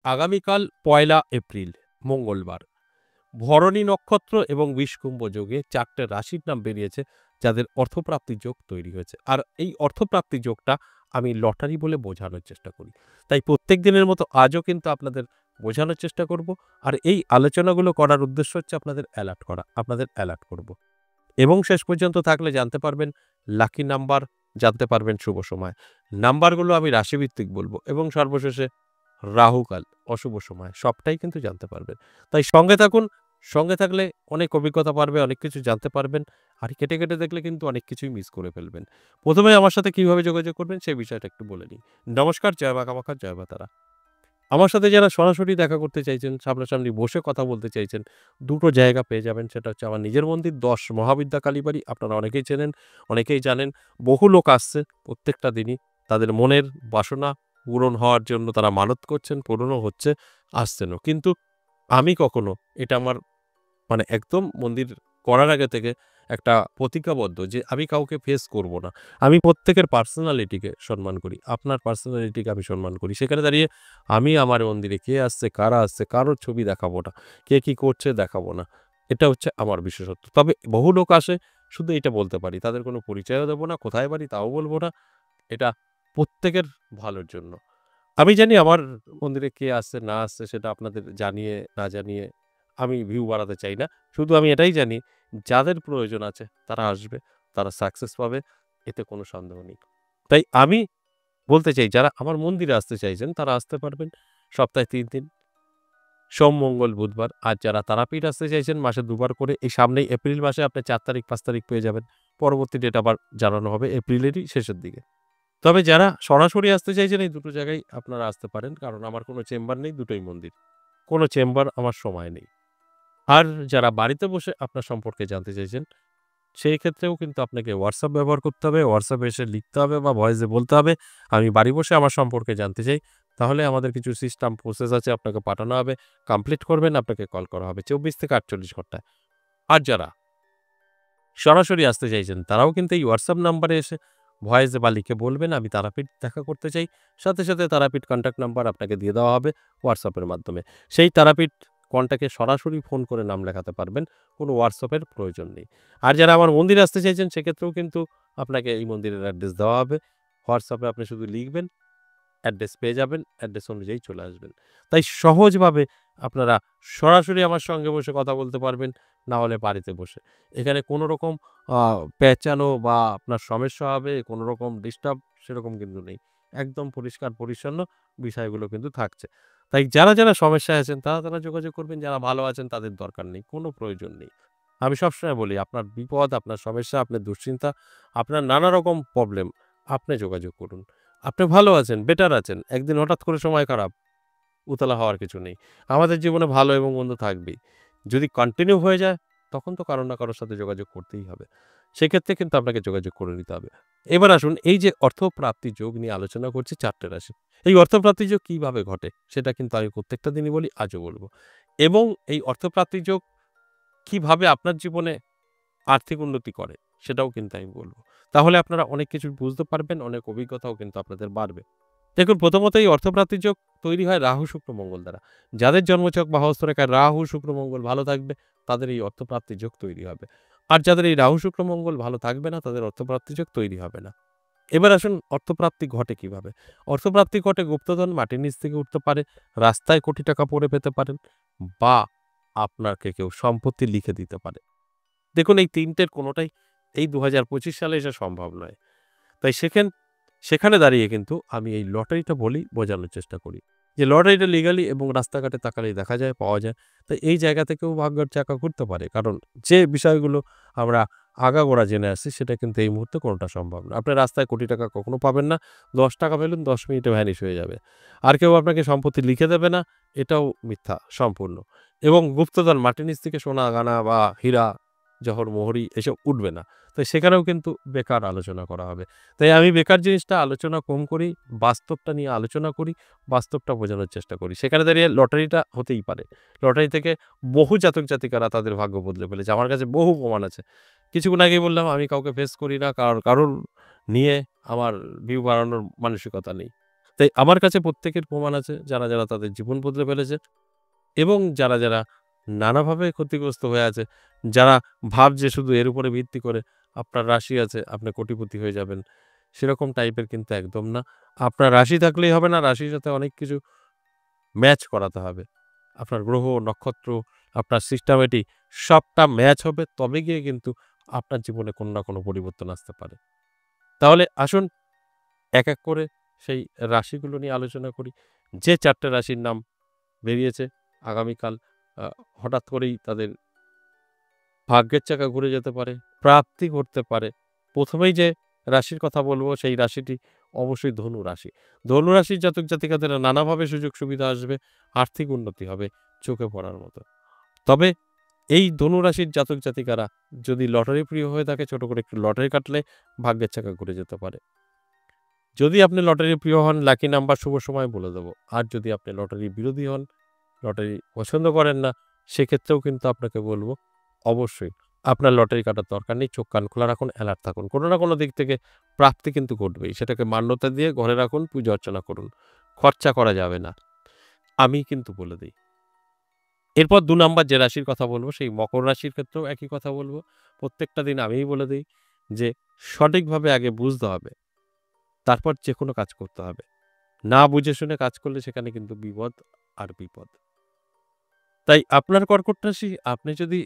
আগামীকাল ১লা এপ্রিল মঙ্গলবার ভরণী নক্ষত্র এবং বিষকুম্ভ যোগে ৪টে রাশির নাম বেরিয়েছে যাদের অর্থপ্রাপ্তির যোগ তৈরি হয়েছে। আর এই অর্থপ্রাপ্তির যোগটা আমি লটারি বলে বোঝানোর চেষ্টা করি। তাই প্রত্যেক দিনের মতো আজও কিন্তু আপনাদের বোঝানোর চেষ্টা করব। আর এই আলোচনাগুলো করার উদ্দেশ্য হচ্ছে আপনাদের অ্যালার্ট করা। আপনাদের অ্যালার্ট করব। এবং শেষ পর্যন্ত থাকলে জানতে পারবেন লাকি নাম্বার, জানতে পারবেন শুভ সময়। নাম্বারগুলো আমি রাশিভিত্তিক বলব এবং সর্বশেষে রাহুকাল, অশুভ সময় সবটাই কিন্তু জানতে পারবেন। তাই সঙ্গে থাকুন। সঙ্গে থাকলে অনেক অভিজ্ঞতা বাড়বে, অনেক কিছু জানতে পারবেন। আর কেটে, কেটে দেখলে কিন্তু অনেক কিছুই মিস করে ফেলবেন। ১ম এ আমার সাথে কিভাবে যোগাযোগ করবেন সেই বিষয়টা একটু বলে নিই। নমস্কার, জয় মা কামাখ্যা, জয় মা তারা। আমার সাথে যারা সরাসরি দেখা করতে চাইছেন, সামনাসামনি বসে কথা বলতে চাইছেন, দুটো জায়গা পেয়ে যাবেন। সেটা হচ্ছে আমার নিজের মন্দির ১০ মহাবিদ্যা কালীবাড়ি। আপনারা অনেকেই চেনেন, অনেকেই জানেন। বহু লোক আসছে প্রত্যেকটা দিনই। তাদের মনের বাসনা পূরণ হওয়ার জন্য তারা মানত করছেন, পূরণও হচ্ছে, আসছেনও। কিন্তু আমি কখনো এটা আমার একদম মন্দির করার আগে থেকে একটা প্রতিজ্ঞাবদ্ধ যে আমি কাউকে ফেস করব না। আমি প্রত্যেকের পার্সোনালিটিকে সম্মান করি। আপনার পার্সোনালিটিকে আমি সম্মান করি। সেখানে দাঁড়িয়ে আমি আমার মন্দিরে কে আসছে, কারা আসছে, কারোর ছবি দেখাবো না। কে কি করছে দেখাবো না। এটা হচ্ছে আমার বিশেষত্ব। তবে বহু লোক আসে, শুধু এটা বলতে পারি। তাদের কোনো পরিচয়ও দেব না, কোথায় বাড়ি তাও বলব না। এটা প্রত্যেকের ভালোর জন্য। আমি জানি আমার মন্দিরে কে আসছে না আসছে সেটা আপনাদের জানিয়ে না জানিয়ে আমি ভিউ বাড়াতে চাই না। শুধু আমি এটাই জানি যাদের প্রয়োজন আছে তারা আসবে, তারা সাকসেস পাবে, এতে কোনো সন্দেহ নেই। তাই আমি বলতে চাই যারা আমার মন্দিরে আসতে চাইছেন তারা আসতে পারবেন সপ্তাহে ৩ দিন, সোম, মঙ্গল, বুধবার। আর যারা তারাপীঠ আসতে চাইছেন মাসে ২ বার করে, এই সামনেই এপ্রিল মাসে আপনি ৪ তারিখ ৫ তারিখ পেয়ে যাবেন। পরবর্তী ডেট আবার জানানো হবে এপ্রিলেরই শেষের দিকে। তবে যারা সরাসরি আসতে চাইছেন এই দুটো জায়গায় আপনারা আসতে পারেন। কারণ আমার কোনো চেম্বার নেই, দুটোই মন্দির। কোনো চেম্বার আমার সময় নেই। আর যারা বাড়িতে বসে আপনার সম্পর্কে জানতে চাইছেন, সেই ক্ষেত্রেও কিন্তু আপনাকে WhatsApp ব্যবহার করতে হবে। WhatsApp এ এসে লিখতে হবে বা ভয়েসে বলতে হবে, "আমি বাড়ি বসে আমার সম্পর্কে জানতে চাই।" তাহলে আমাদের কিছু সিস্টেম প্রসেস আছে, আপনাকে পাঠানো হবে। কমপ্লিট করবেন, আপনাকে কল করা হবে ২৪ থেকে ৪৮ ঘন্টায়। আর যারা সরাসরি আসতে চাইছেন তারাও কিন্তু এই WhatsApp নাম্বারে এসে ভয়েসে বা লিখে বলবেন, "আমি তারাপীঠ দেখা করতে চাই।" সাথে, সাথে তারাপীঠ কনট্যাক্ট নাম্বার আপনাকে দিয়ে দেওয়া হবে WhatsApp এর মাধ্যমে। সেই তারাপীঠ কনট্যাক্টে সরাসরি ফোন করে নাম লেখাতে পারবেন। কোনো WhatsApp এর প্রয়োজন নেই। আর যারা আমার মন্দিরে আসতে চাইছেন সেক্ষেত্রেও কিন্তু আপনাকে এই মন্দিরের অ্যাড্রেস দেওয়া হবে। WhatsApp এ আপনি শুধু লিখবেন, অ্যাড্রেস পেয়ে যাবেন, অ্যাড্রেস অনুযায়ী চলে আসবেন। তাই সহজভাবে আপনারা সরাসরি আমার সঙ্গে বসে কথা বলতে পারবেন, না হলে বাড়িতে বসে। এখানে কোনো রকম আ পেঁচানো বা আপনার সমস্যা হবে, কোনো রকম ডিস্টার্ব সেরকম কিন্তু নেই। একদম পরিষ্কার পরিচ্ছন্ন বিষয়গুলো কিন্তু থাকছে। তাই যারা, যারা সমস্যায় আছেন তারা, তারা যোগাযোগ করবেন। যারা ভালো আছেন তাদের দরকার নেই। কোনো প্রয়োজন নেই। আমি সবসময় বলি আপনার বিপদ, আপনার সমস্যা, আপনার দুশ্চিন্তা, আপনার নানা রকম প্রবলেম আপনি যোগাযোগ করুন। আপনি ভালো আছেন, বেটার আছেন। একদিন হঠাৎ করে সময় খারাপ, উতলা হওয়ার কিছু নেই। আমাদের জীবনে ভালো এবং মন্দ থাকবেই। যদি কন্টিনিউ হয়ে যায়, তখন তো কারো না কারো সাথে যোগাযোগ করতেই হবে। সেক্ষেত্রে কিন্তু আপনাকে যোগাযোগ করে নিতে হবে। এবার আসুন এই যে অর্থপ্রাপ্তি যোগ নিয়ে আলোচনা করছি ৪ টে রাশি। এই অর্থপ্রাপ্তি যোগ কিভাবে ঘটে? সেটা কিন্তু আমি প্রত্যেকটা দিনই বলি, আজও বলব। এবং এই অর্থপ্রাপ্তি যোগ কিভাবে আপনার জীবনে আর্থিক উন্নতি করে, সেটাও কিন্তু আমি বলব। তাহলে আপনারা অনেক কিছু বুঝতে পারবেন, অনেক অভিজ্ঞতাও কিন্তু আপনাদের বাড়বে। দেখুন প্রথমত এই অর্থপ্রাপ্তির যোগ তৈরি হয় রাহু, শুক্র, মঙ্গল দ্বারা। যাদের জন্মছক বা হস্তরেখায় রাহু, শুক্র, মঙ্গল ভালো থাকবে তাদের এই অর্থপ্রাপ্তির যোগ তৈরি হবে। আর যাদের এই রাহু, শুক্র, মঙ্গল ভালো থাকবে না তাদের অর্থপ্রাপ্তির যোগ তৈরি হবে না। এবার আসুন অর্থপ্রাপ্তি ঘটে কিভাবে? অর্থপ্রাপ্তি ঘটে গুপ্তধন মাটির নিচ থেকে উঠতে পারে, রাস্তায় কোটি টাকা পড়ে পেতে পারেন বা আপনাকে কেউ সম্পত্তি লিখে দিতে পারে। দেখুন এই ৩ টের কোনোটাই এই ২০২৫ সালে এসে সম্ভব নয়। তাই সেখানে দাঁড়িয়ে কিন্তু আমি এই লটারিটা বলি, বোঝানোর চেষ্টা করি। যে লটারিটা লিগালি এবং রাস্তাঘাটে তাকালেই দেখা যায়, পাওয়া যায়। তাই এই জায়গা থেকেও ভাগ্যের চাকা ঘুরতে পারে। কারণ যে বিষয়গুলো আমরা আগাগোড়া জেনে আসছি সেটা কিন্তু এই মুহূর্তে কোনটা সম্ভব না। আপনি রাস্তায় কোটি টাকা কখনো পাবেন না। ৳১০ পেলেন ১০ মিনিটে ভ্যানিশ হয়ে যাবে। আর কেউ আপনাকে সম্পত্তি লিখে দেবে না, এটাও মিথ্যা সম্পূর্ণ। এবং গুপ্তধন মাটির নিচ থেকে সোনা, গানা বা হীরা, জহর, মোহরি এসব উঠবে না। তাই সেখানেও কিন্তু বেকার আলোচনা করা হবে। তাই আমি বেকার জিনিসটা আলোচনা কম করি, বাস্তবটা নিয়ে আলোচনা করি, বাস্তবটা বোঝানোর চেষ্টা করি। সেখানে দাঁড়িয়ে লটারিটা হতেই পারে। লটারি থেকে বহু জাতক-জাতিকারা তাদের ভাগ্য বদলে ফেলেছে। আমার কাছে বহু প্রমাণ আছে। কিছুক্ষণ আগেই বললাম আমি কাউকে ফেস করি না, কারোর নিয়ে আমার ভিউ বাড়ানোর মানসিকতা নেই। তাই আমার কাছে প্রত্যেকের প্রমাণ আছে যারা তাদের জীবন বদলে ফেলেছে এবং যারা নানাভাবে ক্ষতিগ্রস্ত হয়ে আছে, যারা ভাবছে শুধু এর উপরে ভিত্তি করে আপনার রাশি আছে, আপনি কোটিপতি হয়ে যাবেন। সেরকম টাইপের কিন্তু একদম না। আপনার রাশি থাকলেই হবে না, রাশির সাথে অনেক কিছু ম্যাচ করাতে হবে। আপনার গ্রহ, নক্ষত্র, আপনার সিস্টেমেটিক সবটা ম্যাচ হবে, তবে গিয়ে কিন্তু আপনার জীবনে কোনো না কোনো পরিবর্তন আসতে পারে। তাহলে আসুন এক করে সেই রাশিগুলো নিয়ে আলোচনা করি। যে ৪ টে রাশির নাম বেরিয়েছে আগামীকাল আ হঠাৎ করেই তাদের ভাগ্যের চাকা ঘুরে যেতে পারে, প্রাপ্তি ঘটতে পারে। ১ম এই যে রাশির কথা বলব সেই রাশিটি অবশ্যই ধনু রাশি। ধনু রাশির জাতক-জাতিকাদের নানাভাবে সুযোগ সুবিধা আসবে, আর্থিক উন্নতি হবে চোখে পড়ার মতো। তবে এই ধনু রাশির জাতক-জাতিকারা যদি লটারি প্রিয় হয়ে থাকে, ছোট করে একটু লটারি কাটলে ভাগ্যের চাকা ঘুরে যেতে পারে। যদি আপনি লটারি প্রিয় হন, লাকি নাম্বার, শুভ সময় বলে দেব। আর যদি আপনি লটারি বিরোধী হন, লটারি পছন্দ করেন না, সেক্ষেত্রেও কিন্তু আপনাকে বলব অবশ্যই আপনার লটারি কাটার দরকার নেই। চোখ কান খোলা রাখুন, অ্যালার্ট থাকুন। কোনো না কোনো দিক থেকে প্রাপ্তি কিন্তু ঘটবেই। সেটাকে মান্যতা দিয়ে ঘরে রাখুন, পূজা অর্চনা করুন। খরচা করা যাবে না। আমি কিন্তু বলে দেই। এরপর ২ নাম্বার যে রাশির কথা বলব, সেই মকর রাশির ক্ষেত্রেও একই কথা বলব। প্রত্যেকটা দিন আমিই বলে দেই যে সঠিকভাবে আগে বুঝতে হবে। তারপর যেকোনো কাজ করতে হবে। না বুঝে শুনে কাজ করলে সেখানে কিন্তু বিপদ আর বিপদ। তাই আপনার কর্কট রাশি, আপনি যদি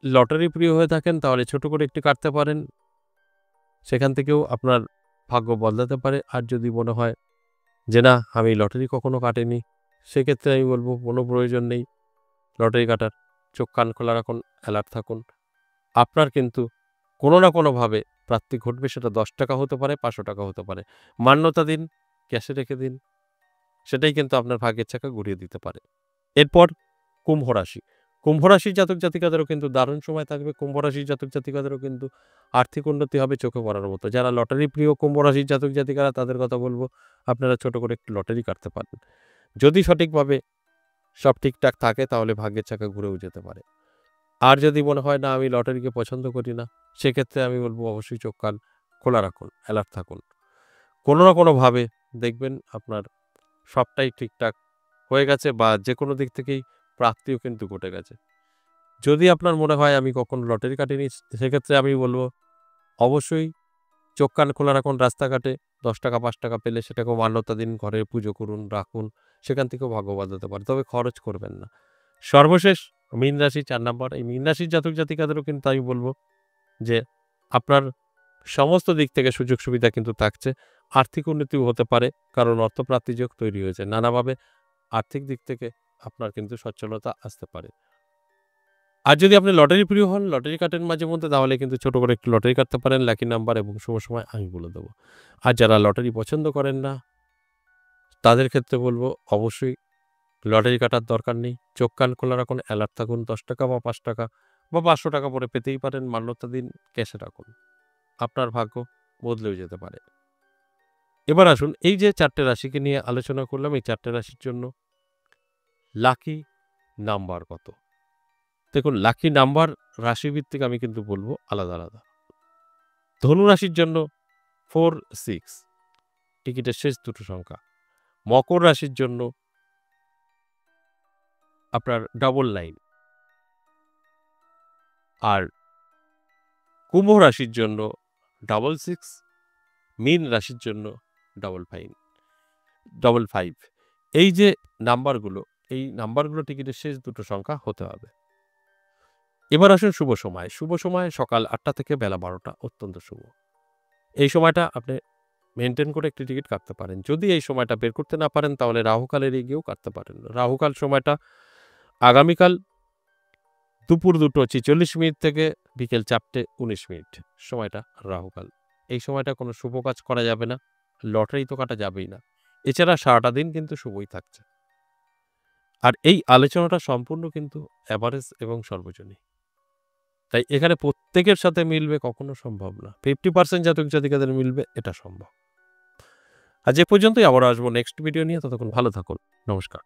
লটারি প্রিয় হয়ে থাকেন তাহলে ছোট করে একটু কাটতে পারেন। সেখান থেকেও আপনার ভাগ্য বদলাতে পারে। আর যদি মনে হয় যে না আমি লটারি কখনো কাটিনি, সেক্ষেত্রে আমি বলব কোনো প্রয়োজন নেই লটারি কাটার। চোখ কান খোলা রাখুন, অ্যালার্ট থাকুন। আপনার কিন্তু কোনো না কোনোভাবে প্রাপ্তি ঘটবে, সেটা ৳১০ হতে পারে, ৳৫০০ হতে পারে। মান্যতা দিন, ক্যাশে রেখে দিন। সেটাই কিন্তু আপনার ভাগ্যের চাকা ঘুরিয়ে দিতে পারে। এরপর কুম্ভ রাশি। কুম্ভ রাশির জাতক-জাতিকাদেরও কিন্তু দারুণ সময় থাকবে। কুম্ভ রাশির জাতক-জাতিকাদেরও কিন্তু আর্থিক উন্নতি হবে চোখে পড়ার মতো। যারা লটারি প্রিয় কুম্ভ রাশির জাতক-জাতিকারা তাদের কথা বলব, আপনারা ছোট করে একটু লটারি কাটতে পারেন। যদি সঠিকভাবে সব ঠিকঠাক থাকে তাহলে ভাগ্যের চাকা ঘুরেও যেতে পারে। আর যদি মনে হয় না আমি লটারিকে পছন্দ করি না, সেক্ষেত্রে আমি বলব অবশ্যই চোখ কান খোলা রাখুন, অ্যালার্ট থাকুন। কোনো না কোনোভাবে দেখবেন আপনার সবটাই ঠিকঠাক হয়ে গেছে বা যেকোনো দিক থেকেই প্রাপ্তিও কিন্তু ঘটে গেছে। যদি আপনার মনে হয় আমি কখনো লটারি কাটিনি, সেক্ষেত্রে আমি বলব অবশ্যই চোখ কান খোলা রাখুন রাস্তাঘাটে। ৳১০, ৳৫ পেলে সেটাকেও মান্যতা দিন, ঘরে পুজো করুন, রাখুন। সেখান থেকেও ভাগ্য বদলাতে পারে। তবে খরচ করবেন না। সর্বশেষ মীন রাশি ৪ নাম্বার। এই মীন রাশির জাতক-জাতিকাদেরও কিন্তু আমি বলব যে আপনার সমস্ত দিক থেকে সুযোগ সুবিধা কিন্তু থাকছে। আর্থিক উন্নতিও হতে পারে, কারণ অর্থপ্রাপ্তি যোগ তৈরি হয়েছে। নানাভাবে আর্থিক দিক থেকে আপনার কিন্তু সচ্ছলতা আসতে পারে। আর যদি আপনি লটারি প্রিয় হন, লটারি কাটেন মাঝে মধ্যে, তাহলে কিন্তু ছোট করে একটু লটারি কাটতে পারেন। লাকি নাম্বার এবং শুভ সময় আমি বলে দেব। আর যারা লটারি পছন্দ করেন না, তাদের ক্ষেত্রে বলব অবশ্যই লটারি কাটার দরকার নেই। চোখ কান খোলা রাখুন, অ্যালার্ট থাকুন। ৳১০ বা ৳৫ বা ৳৫০০ করে পেতেই পারেন। মান্যতা দিন, ক্যাশে রাখুন। আপনার ভাগ্য বদলেও যেতে পারে। এবার আসুন এই যে ৪ টে রাশিকে নিয়ে আলোচনা করলাম, এই ৪ টে রাশির জন্য লাকি নাম্বার কত? দেখুন লাকি নাম্বার রাশিভিত্তিক আমি কিন্তু বলব আলাদা। ধনু রাশির জন্য 4, 6 টিকিটের শেষ দুটো সংখ্যা। মকর রাশির জন্য আপনার 999 আর কুম্ভ রাশির জন্য 66, মীন রাশির জন্য 55। এই যে নাম্বারগুলো, এই নাম্বারগুলো টিকিটের শেষ দুটো সংখ্যা হতে হবে। এবার আসুন শুভ সময়। শুভ সময় সকাল ৮টা থেকে বেলা ১২টা অত্যন্ত শুভ। এই সময়টা আপনি মেইনটেইন করে একটি টিকিট কাটতে পারেন। যদি এই সময়টা বের করতে না পারেন তাহলে রাহুকাল এড়িয়ে গিয়েও কাটতে পারেন। রাহুকাল সময়টা আগামীকাল দুপুর ২:৪৬ থেকে বিকেল ৪:১৯ সময়টা রাহুকাল। এই সময়টা কোনো শুভ কাজ করা যাবে না। লটারি তো কাটা যাবেই না। এছাড়া সারাটা দিন কিন্তু শুভই থাকছে। আর এই আলোচনাটা সম্পূর্ণ কিন্তু এভারেজ এবং সর্বজনীন। তাই এখানে প্রত্যেকের সাথে মিলবে কখনো সম্ভব না। 50% জাতক-জাতিকাদের মিলবে এটা সম্ভব। আজ এ পর্যন্তই, আবারও আসবো নেক্সট ভিডিও নিয়ে। ততক্ষণ ভালো থাকুন। নমস্কার।